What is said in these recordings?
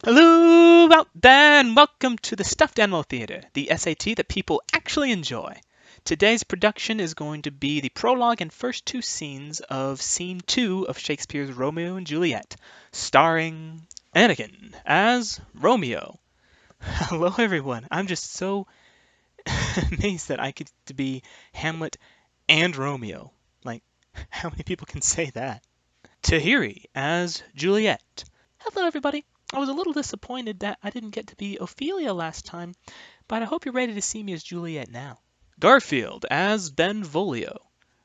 Hello out there and welcome to the Stuffed Animal Theater, the SAT that people actually enjoy. Today's production is going to be the prologue and first two scenes of Scene 2 of Shakespeare's Romeo and Juliet, starring Anakin as Romeo. Hello everyone, I'm just so amazed that I get to be Hamlet and Romeo. Like, how many people can say that? Tahiri as Juliet. Hello, everybody. I was a little disappointed that I didn't get to be Ophelia last time, but I hope you're ready to see me as Juliet now. Garfield as Benvolio.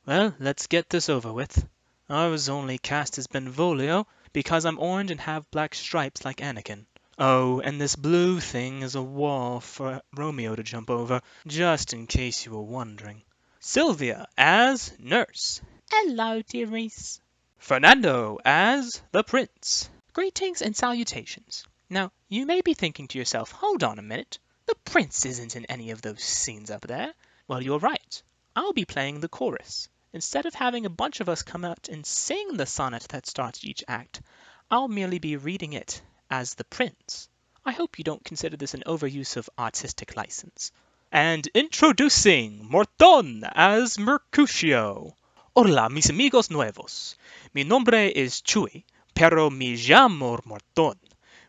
Well, let's get this over with. I was only cast as Benvolio because I'm orange and have black stripes like Anakin. Oh, and this blue thing is a wall for Romeo to jump over, just in case you were wondering. Sylvia as Nurse. Hello, dearies. Fernando as the Prince. Greetings and salutations. Now, you may be thinking to yourself, hold on a minute, the Prince isn't in any of those scenes up there. Well, you're right. I'll be playing the chorus. Instead of having a bunch of us come out and sing the sonnet that starts each act, I'll merely be reading it as the Prince. I hope you don't consider this an overuse of artistic license. And introducing Morton as Mercutio. Hola, mis amigos nuevos. Mi nombre es Chuy, pero me llamo Morton.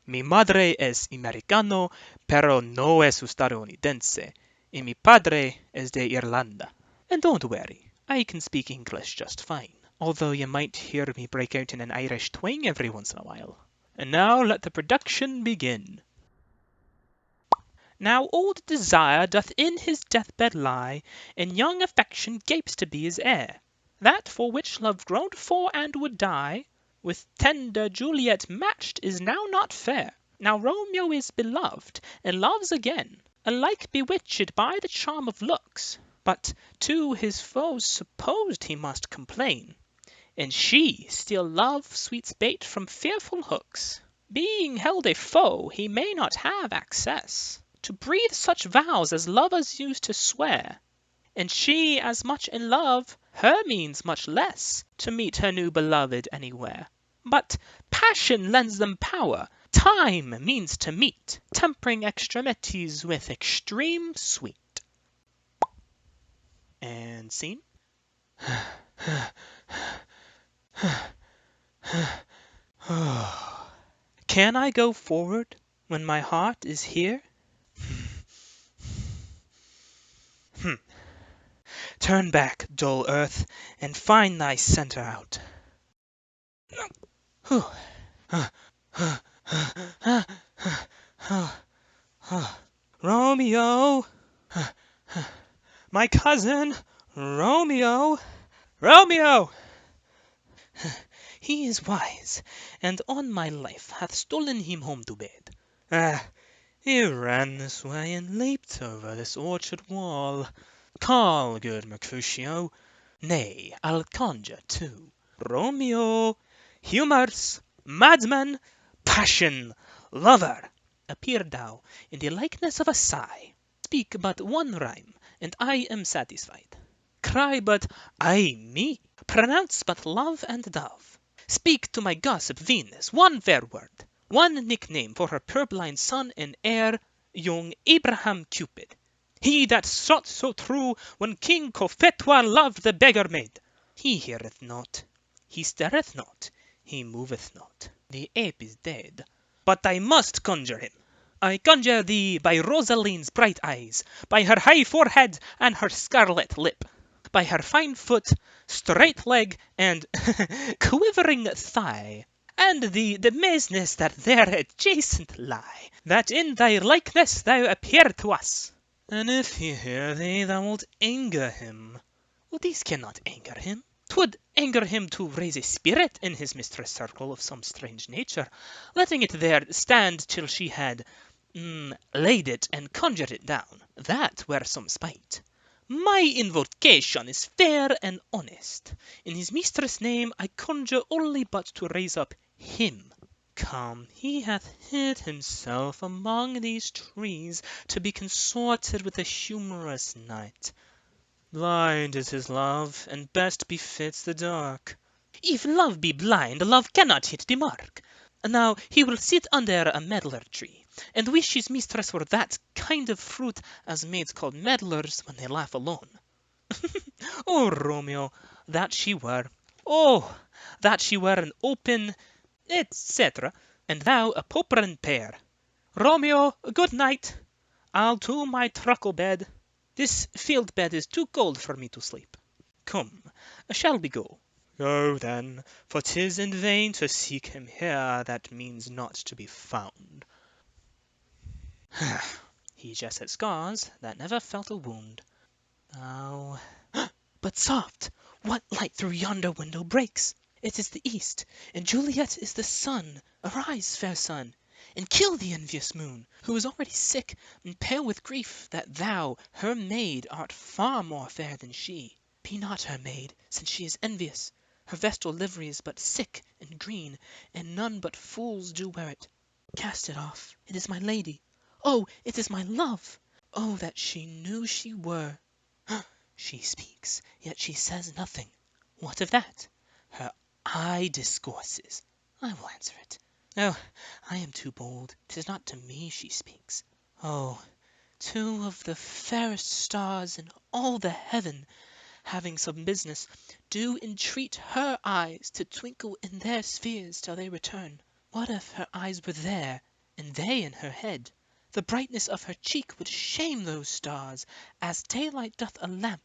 Mi madre es americano, pero no es estadounidense. Y mi padre es de Irlanda. And don't worry, I can speak English just fine, although you might hear me break out in an Irish twang every once in a while. And now let the production begin. Now old Desire doth in his deathbed lie, and young Affection gapes to be his heir. That for which Love groaned for and would die, with tender Juliet matched is now not fair. Now Romeo is beloved, and loves again, alike bewitched by the charm of looks, but to his foes supposed he must complain, and she still love sweets bait from fearful hooks. Being held a foe, he may not have access to breathe such vows as lovers use to swear, and she as much in love, her means much less to meet her new beloved anywhere. But passion lends them power, time means to meet, tempering extremities with extreme sweet. And scene. Can I go forward when my heart is here? Turn back, dull earth, and find thy center out. Romeo! My cousin! Romeo! Romeo! He is wise, and on my life hath stolen him home to bed. He ran this way and leaped over this orchard wall. Call, good Mercutio. Nay, I'll conjure too. Romeo, humours, madman, passion, lover, appear thou in the likeness of a sigh. Speak but one rhyme, and I am satisfied. Cry but ay me, pronounce but love and dove. Speak to my gossip Venus one fair word, one nickname for her purblind son and heir, young Abraham Cupid. He that shot so true when King Cophetua loved the beggar maid. He heareth not, he stirreth not, he moveth not. The ape is dead, but I must conjure him. I conjure thee by Rosaline's bright eyes, by her high forehead and her scarlet lip, by her fine foot, straight leg, and quivering thigh, and the mazeness that there adjacent lie, that in thy likeness thou appear to us. And if he hear thee, thou wilt anger him. Well, these cannot anger him. 'Twould anger him to raise a spirit in his mistress' circle of some strange nature, letting it there stand till she had laid it and conjured it down. That were some spite. My invocation is fair and honest. In his mistress' name I conjure only but to raise up him. Come, he hath hid himself among these trees to be consorted with a humorous knight. Blind is his love, and best befits the dark. If love be blind, love cannot hit the mark. Now he will sit under a medlar tree, and wish his mistress were that kind of fruit as maids call medlars when they laugh alone. Oh, Romeo, that she were! Oh, that she were an open, etc., and thou a popern pear. Romeo, good night. I'll to my truckle bed. This field bed is too cold for me to sleep. Come, shall we go? Go then, for 'tis in vain to seek him here that means not to be found. He just had scars that never felt a wound. Now, but soft! What light through yonder window breaks? It is the east, and Juliet is the sun. Arise, fair sun, and kill the envious moon, who is already sick and pale with grief that thou, her maid, art far more fair than she. Be not her maid, since she is envious. Her vestal livery is but sick and green, and none but fools do wear it. Cast it off. It is my lady. Oh, it is my love! Oh, that she knew she were! She speaks, yet she says nothing. What of that? Her eye discourses. I will answer it. Oh, I am too bold. 'Tis not to me she speaks. Oh, two of the fairest stars in all the heaven, having some business, do entreat her eyes to twinkle in their spheres till they return. What if her eyes were there, and they in her head? The brightness of her cheek would shame those stars, as daylight doth a lamp.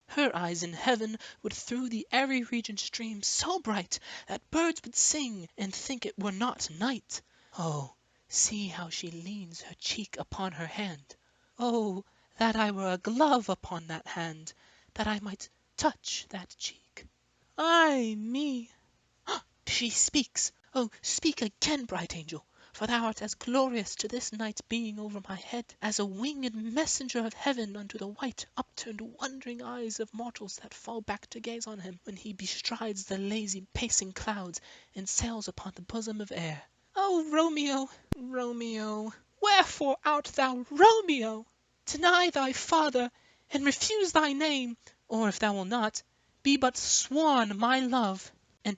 Her eyes in heaven would through the airy region stream so bright that birds would sing and think it were not night. Oh, see how she leans her cheek upon her hand. Oh, that I were a glove upon that hand, that I might touch that cheek. Ay me! She speaks. Oh, speak again, bright angel, for thou art as glorious to this night being over my head as a winged messenger of heaven unto the white upturned wondering eyes of mortals that fall back to gaze on him when he bestrides the lazy pacing clouds and sails upon the bosom of air. Oh, Romeo, Romeo, wherefore art thou Romeo? Deny thy father, and refuse thy name, or if thou will not, be but sworn my love, and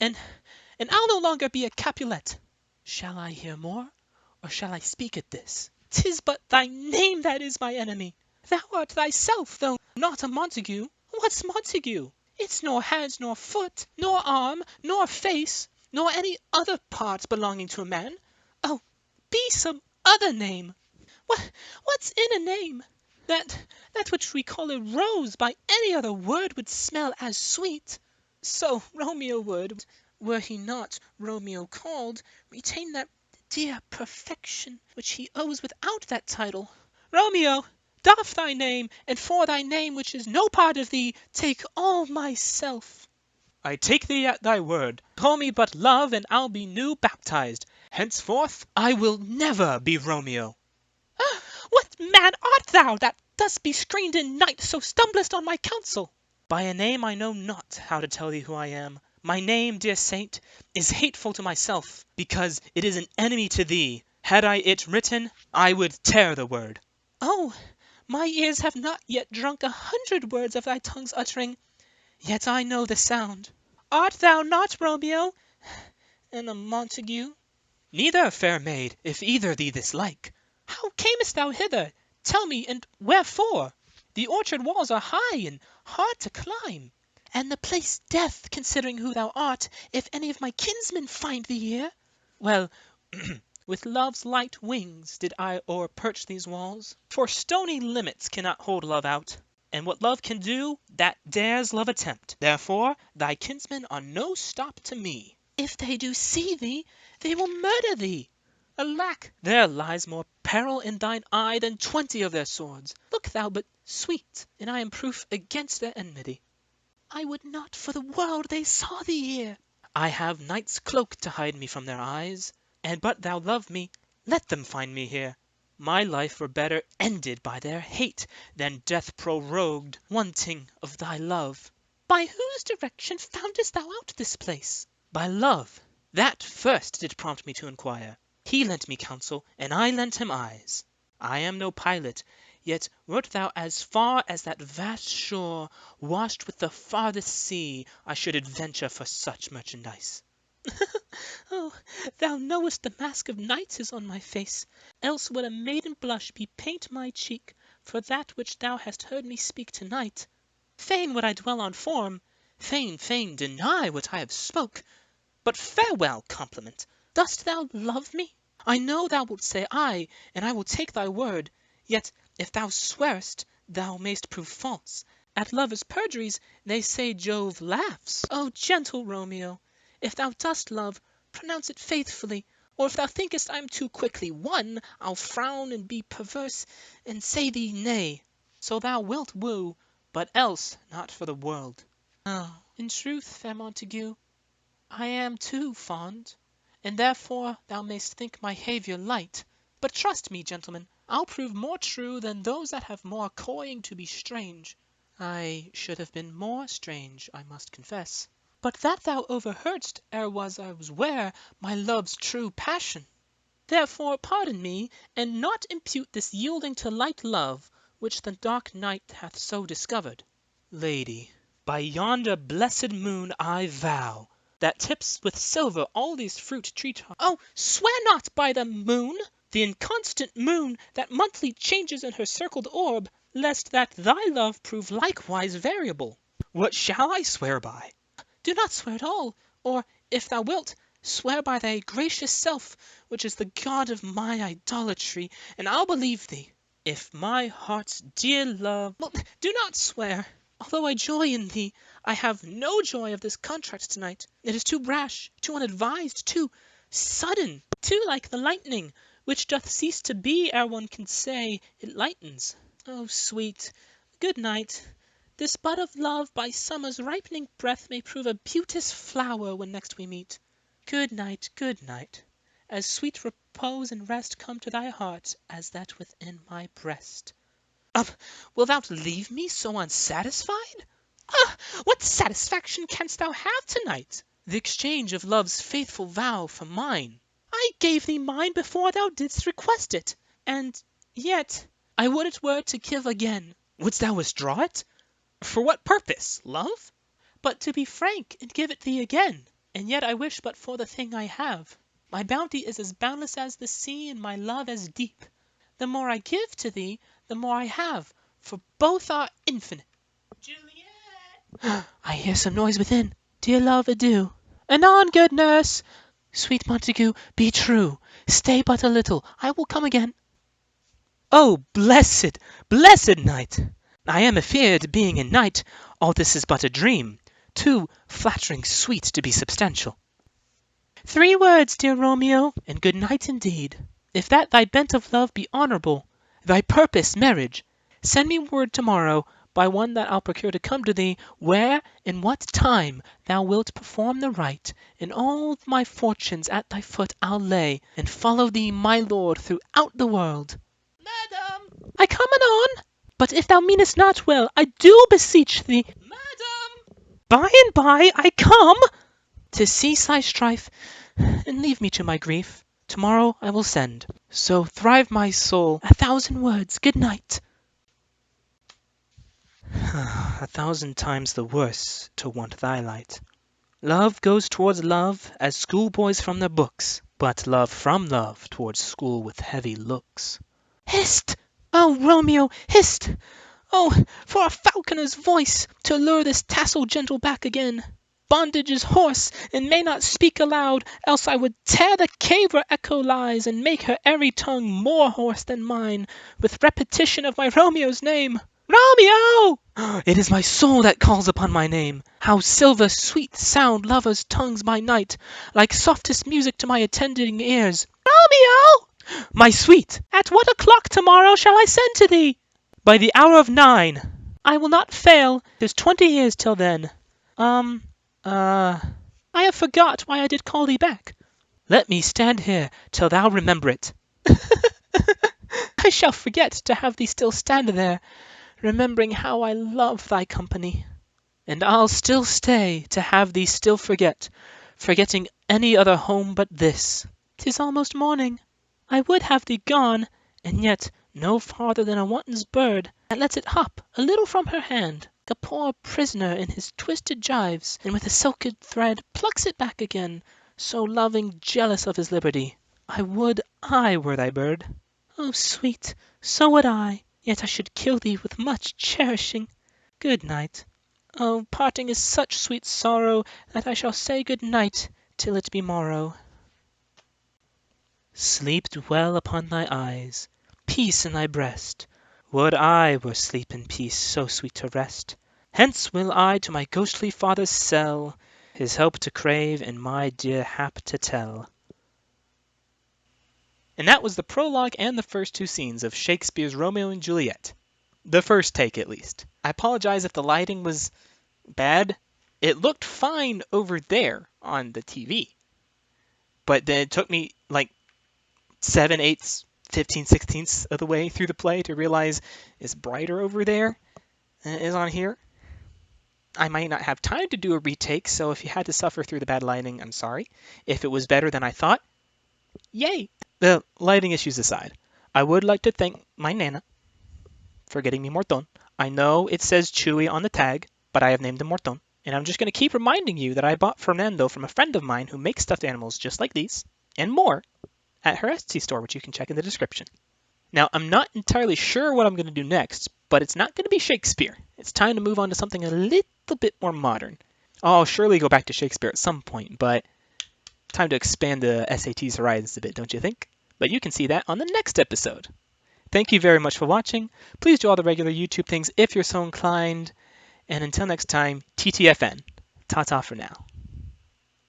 and I'll no longer be a Capulet. Shall I hear more, or shall I speak at this? 'Tis but thy name that is my enemy. Thou art thyself, though not a Montague. What's Montague? It's nor hands nor foot, nor arm, nor face, nor any other part belonging to a man. Oh, be some other name. What's in a name? That which we call a rose by any other word would smell as sweet. So Romeo would, were he not Romeo called, retain that dear perfection which he owes without that title. Romeo, doff thy name, and for thy name, which is no part of thee, take all myself. I take thee at thy word. Call me but love, and I'll be new baptized. Henceforth I will never be Romeo. What man art thou that thus be screened in night, so stumblest on my counsel? By a name I know not how to tell thee who I am. My name, dear saint, is hateful to myself, because it is an enemy to thee. Had I it written, I would tear the word. Oh, my ears have not yet drunk 100 words of thy tongue's uttering, yet I know the sound. Art thou not Romeo, and a Montague? Neither, fair maid, if either thee this like. How camest thou hither? Tell me, and wherefore? The orchard walls are high and hard to climb, and the place death, considering who thou art, if any of my kinsmen find thee here. Well, with love's light wings did I o'erperch these walls, for stony limits cannot hold love out, and what love can do, that dares love attempt. Therefore thy kinsmen are no stop to me. If they do see thee, they will murder thee. Alack, there lies more peril in thine eye than 20 of their swords. Look thou but sweet, and I am proof against their enmity. I would not for the world they saw thee here. I have night's cloak to hide me from their eyes, and but thou love me, let them find me here. My life were better ended by their hate than death prorogued, wanting of thy love. By whose direction foundest thou out this place? By love. That first did prompt me to inquire. He lent me counsel, and I lent him eyes. I am no pilot, yet wert thou as far as that vast shore, washed with the farthest sea, I should adventure for such merchandise. Oh, thou knowest the mask of night is on my face, else would a maiden blush bepaint my cheek for that which thou hast heard me speak to-night. Fain would I dwell on form, fain deny what I have spoke. But farewell, compliment. Dost thou love me? I know thou wilt say aye, and I will take thy word. Yet if thou swearest, thou mayst prove false. At lovers' perjuries they say Jove laughs. O gentle Romeo, if thou dost love, pronounce it faithfully, or if thou thinkest I am too quickly won, I'll frown and be perverse, and say thee nay. So thou wilt woo, but else not for the world. Oh, in truth, fair Montague, I am too fond, and therefore thou mayst think my haviour light. But trust me, gentlemen, I'll prove more true than those that have more coying to be strange. I should have been more strange, I must confess, but that thou overheardst ere I was ware my love's true passion. Therefore pardon me, and not impute this yielding to light love, which the dark night hath so discovered. Lady, by yonder blessed moon I vow, that tips with silver all these fruit tree-tops. Oh, swear not by the moon, the inconstant moon that monthly changes in her circled orb, lest that thy love prove likewise variable. What shall I swear by? Do not swear at all, or, if thou wilt, swear by thy gracious self, which is the god of my idolatry, and I'll believe thee. If my heart's dear love... Well, do not swear. Although I joy in thee, I have no joy of this contract tonight. It is too rash, too unadvised, too sudden, too like the lightning, which doth cease to be ere one can say it lightens. Oh, sweet, good night. This bud of love by summer's ripening breath may prove a beauteous flower when next we meet. Good night, as sweet repose and rest come to thy heart as that within my breast. Wilt thou leave me so unsatisfied? Ah, what satisfaction canst thou have to-night? The exchange of love's faithful vow for mine. I gave thee mine before thou didst request it, and yet I would it were to give again. Wouldst thou withdraw it? For what purpose, love? But to be frank and give it thee again. And yet I wish but for the thing I have. My bounty is as boundless as the sea, and my love as deep. The more I give to thee, the more I have, for both are infinite. Juliet! I hear some noise within. Dear love, adieu. Anon, good nurse. Sweet Montague, be true. Stay but a little. I will come again. Oh, blessed, blessed night! I am afeard, being in night, all this is but a dream, too flattering sweet to be substantial. 3 words, dear Romeo, and good night indeed. If that thy bent of love be honourable, thy purpose marriage, send me word to-morrow by one that I'll procure to come to thee, where and what time thou wilt perform the rite, and all my fortunes at thy foot I'll lay, and follow thee, my lord, throughout the world. Madam! I come anon. But if thou meanest not well, I do beseech thee. Madam! By and by I come. To cease thy strife, and leave me to my grief. To-morrow I will send. So thrive my soul. 1,000 words. Good night. 1,000 times the worse to want thy light. Love goes towards love as schoolboys from their books, but love from love towards school with heavy looks. Hist! Oh, Romeo, hist! Oh, for a falconer's voice to lure this tassel gentle back again. Bondage is hoarse, and may not speak aloud, else I would tear the cave where echo lies, and make her airy tongue more hoarse than mine, with repetition of my Romeo's name. Romeo! It is my soul that calls upon my name. How silver sweet sound lovers' tongues by night, like softest music to my attending ears. Romeo! My sweet! At what o'clock to-morrow shall I send to thee? By the hour of 9. I will not fail. 'Tis 20 years till then. I have forgot why I did call thee back. Let me stand here till thou remember it. I shall forget to have thee still stand there, remembering how I love thy company. And I'll still stay to have thee still forget, forgetting any other home but this. 'Tis almost morning. I would have thee gone, and yet no farther than a wanton's bird that lets it hop a little from her hand, like a poor prisoner in his twisted gyves, and with a silken thread plucks it back again, so loving, jealous of his liberty. I would I were thy bird. Oh, sweet, so would I, yet I should kill thee with much cherishing. Good night. Oh, parting is such sweet sorrow that I shall say good night till it be morrow. Sleep dwell upon thy eyes, peace in thy breast. Would I were sleep and peace so sweet to rest. Hence will I to my ghostly father's cell, his help to crave and my dear hap to tell. And that was the prologue and the first two scenes of Shakespeare's Romeo and Juliet. The first take, at least. I apologize if the lighting was bad. It looked fine over there on the TV. But then it took me like 7/8, 15/16 of the way through the play to realize it's brighter over there than it is on here. I might not have time to do a retake, so if you had to suffer through the bad lighting, I'm sorry. If it was better than I thought, yay! The lighting issues aside, I would like to thank my Nana for getting me Morton. I know it says Chewy on the tag, but I have named him Morton. And I'm just going to keep reminding you that I bought Fernando from a friend of mine who makes stuffed animals just like these, and more, at her Etsy store, which you can check in the description. Now, I'm not entirely sure what I'm going to do next, but it's not going to be Shakespeare. It's time to move on to something a little bit more modern. I'll surely go back to Shakespeare at some point, but time to expand the SAT's horizons a bit, don't you think? But you can see that on the next episode. Thank you very much for watching. Please do all the regular YouTube things if you're so inclined. And until next time, TTFN. Ta-ta for now.